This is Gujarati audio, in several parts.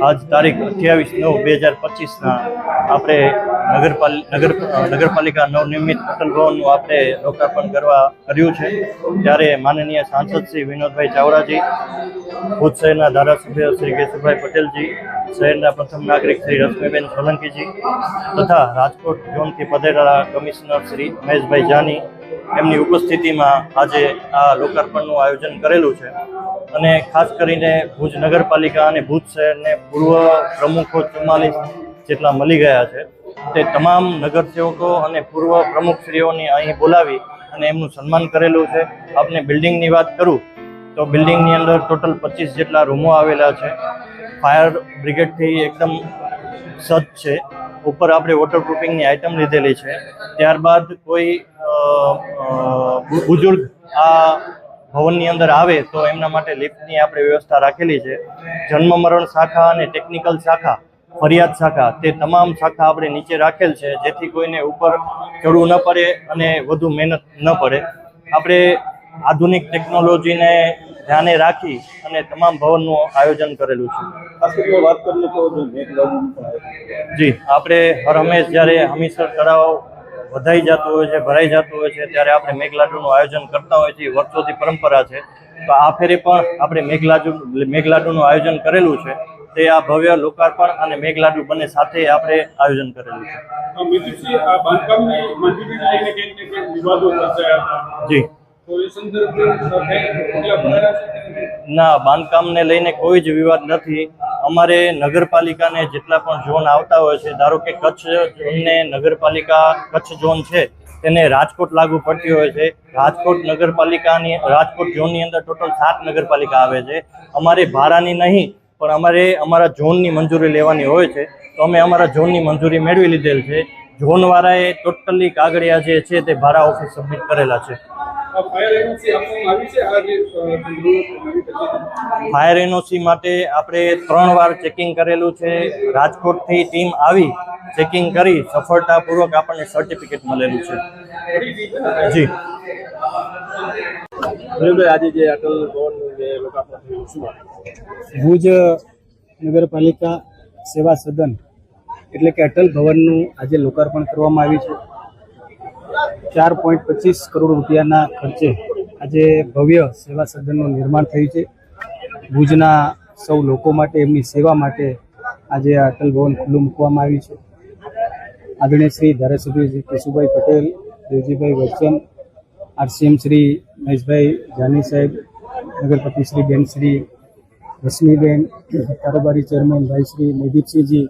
આજ તારીખ 28/9/2025 આપણે નગરપાલિકા નવનિર્મિત અટલ ભવનનું આપણે લોકાર્પણ કર્યું છે। ત્યારે માનનીય સાંસદ શ્રી વિનોદભાઈ ચાવડાજી, ભુજ શહેરના ધારાસભ્ય શ્રી કેશુભાઈ પટેલજી, શહેરના પ્રથમ નાગરિક શ્રી રશ્મિબેન સોલંકીજી તથા રાજકોટ ઝોનથી પધારેલા કમિશનર શ્રી મહેશભાઈ જાની એમની ઉપસ્થિતિમાં આજે આ લોકાર્પણનું આયોજન કરેલું છે। અને ખાસ કરીને ભુજ નગરપાલિકા અને ભુજ શહેરને પૂર્વ પ્રમુખો 44 જેટલા મળી ગયા છે। તે તમામ નગરસેવકો અને પૂર્વ પ્રમુખશ્રીઓને અહીં બોલાવી અને એમનું સન્માન કરેલું છે। આપને બિલ્ડિંગની વાત કરું તો બિલ્ડિંગની અંદર ટોટલ 25 જેટલા રૂમો આવેલા છે। ફાયર બ્રિગેડથી એકદમ સજ્જ છે। ઉપર આપણે વોટરપ્રૂફિંગની આઇટમ લીધેલી છે। ત્યારબાદ કોઈ બુઝુર્ગ આ ભવનની અંદર આવે તો એમના માટે લિફ્ટની આપણે વ્યવસ્થા રાખેલી છે। જન્મ મરણ શાખા અને ટેકનિકલ શાખા, ફરિયાદ શાખા, તે તમામ શાખા આપણે નીચે રાખેલ છે, જેથી કોઈને ઉપર ચડવું ન પડે અને વધુ મહેનત ન પડે। આપણે આધુનિક ટેકનોલોજીને ધ્યાને રાખી અને તમામ ભવનનું આયોજન કરેલું છે। વાત કરીએ તો જી, આપણે હર હંમેશ જ્યારે હમીરસર તળાવ વધાઈ જતું હોય છે, ભરાઈ જતું હોય છે, ત્યારે આપણે મેઘલાડુનું આયોજન કરતા હોય છીએ। વર્ષોથી પરંપરા છે। તો આ ફેરે પણ આપણે મેઘલાડુનું આયોજન કરેલું છે। તે આ ભવ્ય લોકાર્પણ અને મેઘલાડુ બંને સાથે આપણે આયોજન કરેલું છે। જી ના, બાંધકામને લઈને કોઈ જ વિવાદ નથી। અમારે નગરપાલિકાને જેટલા પણ ઝોન આવતા હોય છે, ધારો કે કચ્છ ઝોનને નગરપાલિકા કચ્છ ઝોન છે તેને રાજકોટ લાગુ પડતી હોય છે। રાજકોટ ઝોનની અંદર ટોટલ 7 નગરપાલિકા આવે છે। અમારે ભાડાની નહીં પણ અમારા ઝોનની મંજૂરી લેવાની હોય છે। તો અમે અમારા ઝોનની મંજૂરી મેળવી લીધેલ છે। ઝોનવાળાએ ટોટલી કાગળિયા જે છે તે ભાડા ઓફિસ સબમિટ કરેલા છે। ફાયર એનઓસી માટે આપણે 3 વાર ચેકિંગ કરેલું છે। રાજકોટથી ટીમ આવી ચેકિંગ કરી સફળતાપૂર્વક આપણને સર્ટિફિકેટ મળેલું છે। જી, આજે જે અટલ ભવનનું જે લોકાર્પણ થયું શું ભુજ નગરપાલિકા સેવા સદન એટલે કે અટલ ભવનનું આજે લોકાર્પણ કરવામાં આવ્યું છે। 4.25 કરોડ રૂપિયાના ખર્ચે આજે ભવ્ય સેવા સદનનું નિર્માણ થયું છે। ભુજના સૌ લોકો માટે, એમની સેવા માટે આજે આ અટલ ભવન ખુલ્લું મૂકવામાં આવ્યું છે। આદરણીય શ્રી ધારાસભ્ય શ્રી કેશુભાઈ પટેલ, દેવજીભાઈ વચ્ચન, આરસીએમ શ્રી મહેશભાઈ જાની સાહેબ, નગરપતિ શ્રી બેન શ્રી રશ્મિબેન, કારોબારી ચેરમેન ભાઈ શ્રી મહેદીપસિંહજી,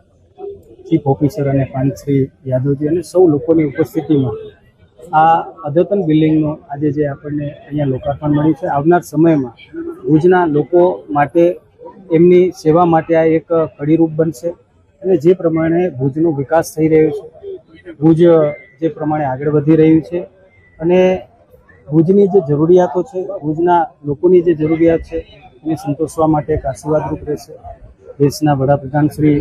ચીફ ઓફિસર અને પાંચ શ્રી યાદવજી અને સૌ લોકોની ઉપસ્થિતિમાં આ અદ્યતન બિલ્ડિંગનું આજે જે આપણને અહીંયા લોકાર્પણ મળ્યું છે। આવનાર સમયમાં ભુજના લોકો માટે, એમની સેવા માટે આ એક કડીરૂપ બનશે અને જે પ્રમાણે ભુજનો વિકાસ થઈ રહ્યો છે, ભુજ જે પ્રમાણે આગળ વધી રહ્યું છે અને ભુજની જે જરૂરિયાતો છે, ભુજના લોકોની જે જરૂરિયાત છે એને સંતોષવા માટે એક આશીર્વાદરૂપ રહેશે। દેશના વડાપ્રધાન શ્રી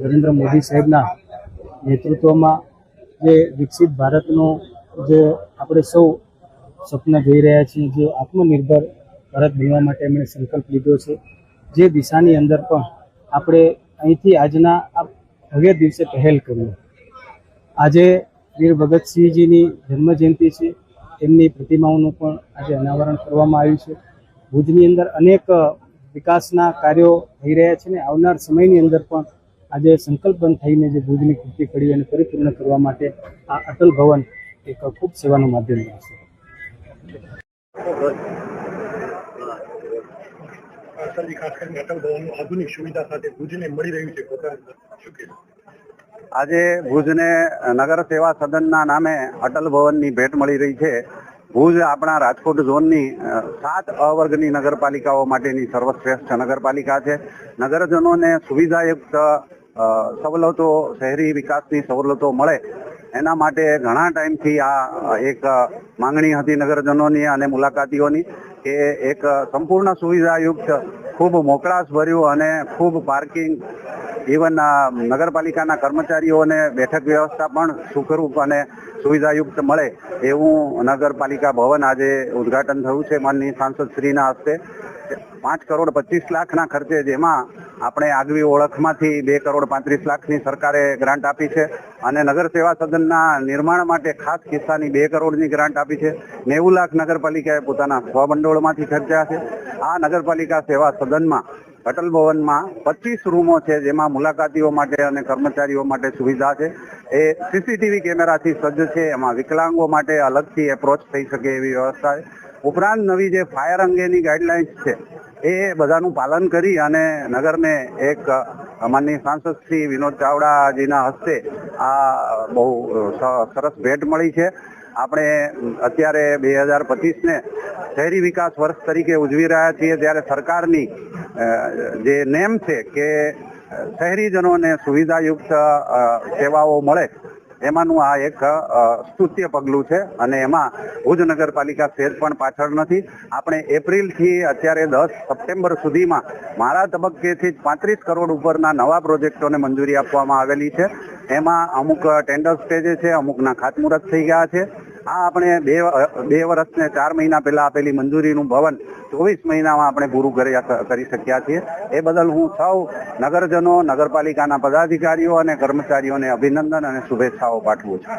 નરેન્દ્ર મોદી સાહેબના નેતૃત્વમાં જે વિકસિત ભારતનું જે આપણે સૌ સપના જોઈ રહ્યા છીએ, જે આત્મનિર્ભર ભારત બનવા માટે એમણે સંકલ્પ લીધો છે, જે દિશાની અંદર પણ આપણે અહીંથી આજના આ ભવ્ય દિવસે પહેલ કરીએ। આજે વીર ભગતસિંહજીની જન્મજયંતિ છે, એમની પ્રતિમાઓનું પણ આજે અનાવરણ કરવામાં આવ્યું છે। ભુજની અંદર અનેક વિકાસના કાર્યો થઈ રહ્યા છે ને આવનાર સમયની અંદર પણ આજે સંકલ્પબંધ થઈને જે ભુજની કૃતિ કરી અને પરિપૂર્ણ કરવા માટે આ અટલ ભવન એક ખૂબ સેવાનું માધ્યમ રહેશે। અટલ ભવનનું આધુનિક સુવિધા સાથે ભુજને મળી રહ્યું છે, આજે ભુજને નગર સેવા સદનના નામે અટલ ભવનની ભેટ મળી રહી છે। ભુજ આપણા રાજકોટ ઝોનની 7 અવર્ગની નગરપાલિકાઓ માટેની સર્વશ્રેષ્ઠ નગરપાલિકા છે। નગરજનોને સુવિધાયુક્ત સવલતો, શહેરી વિકાસની સવલતો મળે એના માટે ઘણા ટાઈમથી આ એક માંગણી હતી નગરજનોની અને મુલાકાતીઓની કે એક સંપૂર્ણ સુવિધાયુક્ત, ખૂબ મોકળાશભર્યું અને ખૂબ પાર્કિંગ, ઇવન નગરપાલિકાના કર્મચારીઓને બેઠક વ્યવસ્થા પણ સુખરૂપ અને સુવિધાયુક્ત મળે એવું નગરપાલિકા ભવન આજે ઉદ્ઘાટન થયું છે માનનીય સાંસદ શ્રીના હસ્તે। 5,25,00,000ના ખર્ચે, જેમાં આપણે આગવી ઓળખમાંથી 2,35,00,000ની સરકારે ગ્રાન્ટ આપી છે અને નગર સેવા સદનના નિર્માણ માટે ખાસ કિસ્સાની 2 કરોડની ગ્રાન્ટ આપી છે. 90 લાખ નગરપાલિકાએ પોતાના સ્વભંડોળમાંથી ખર્ચ્યા છે. આ નગરપાલિકા સેવા સદનમાં અટલ ભવનમાં 25 રૂમો છે, જેમાં મુલાકાતીઓ માટે અને કર્મચારીઓ માટે સુવિધા છે. એ સીસીટીવી કેમેરાથી સજ્જ છે. એમાં વિકલાંગો માટે અલગથી એપ્રોચ થઈ શકે એવી વ્યવસ્થા છે. ઉપરાંત નવી જે ફાયર અંગેની ગાઈડલાઇન્સ છે એ બધાનું પાલન કરી અને નગરને એક માનનીય સાંસદ શ્રી વિનોદ ચાવડાજીના હસ્તે આ બહુ સરસ ભેટ મળી છે. આપણે અત્યારે 2025ને શહેરી વિકાસ વર્ષ તરીકે ઉજવી રહ્યા છીએ, ત્યારે સરકારની જે નેમ છે કે શહેરીજનોને સુવિધાયુક્ત સેવાઓ મળે, એમાંનું આ એક સ્તુત્ય પગલું છે અને એમાં ભુજ નગરપાલિકા સહેજ પણ પાછળ નથી. આપણે એપ્રિલથી અત્યારે 10 સપ્ટેમ્બર સુધીમાં મારા તબક્કેથી જ 35 કરોડ ઉપરના નવા પ્રોજેક્ટોને મંજૂરી આપવામાં આવેલી છે. એમાં અમુક ટેન્ડર સ્ટેજે છે, અમુકના ખાતમુહૂર્ત થઈ ગયા છે. આ આપણે 2 વર્ષ ને 4 મહિના પહેલા આપેલી મંજૂરીનું ભવન 24 મહિનામાં આપણે પૂરું કરી શક્યા છીએ. એ બદલ હું સૌ નગરજનો, નગરપાલિકાના પદાધિકારીઓ અને કર્મચારીઓને અભિનંદન અને શુભેચ્છાઓ પાઠવું છું.